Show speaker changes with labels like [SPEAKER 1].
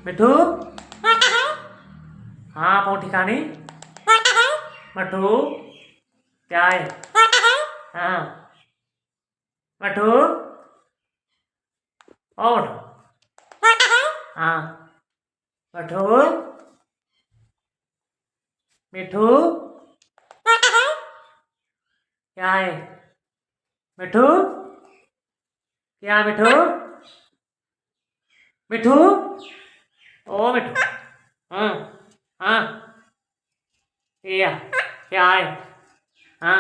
[SPEAKER 1] मिठू हाँ पाँव ठिकाने मठू क्या है हाँ मठू ओ मठू हाँ मठू मिठू क्या है मिठू क्या मिठू मिठू ओ मिठू हाँ हाँ क्या क्या है हाँ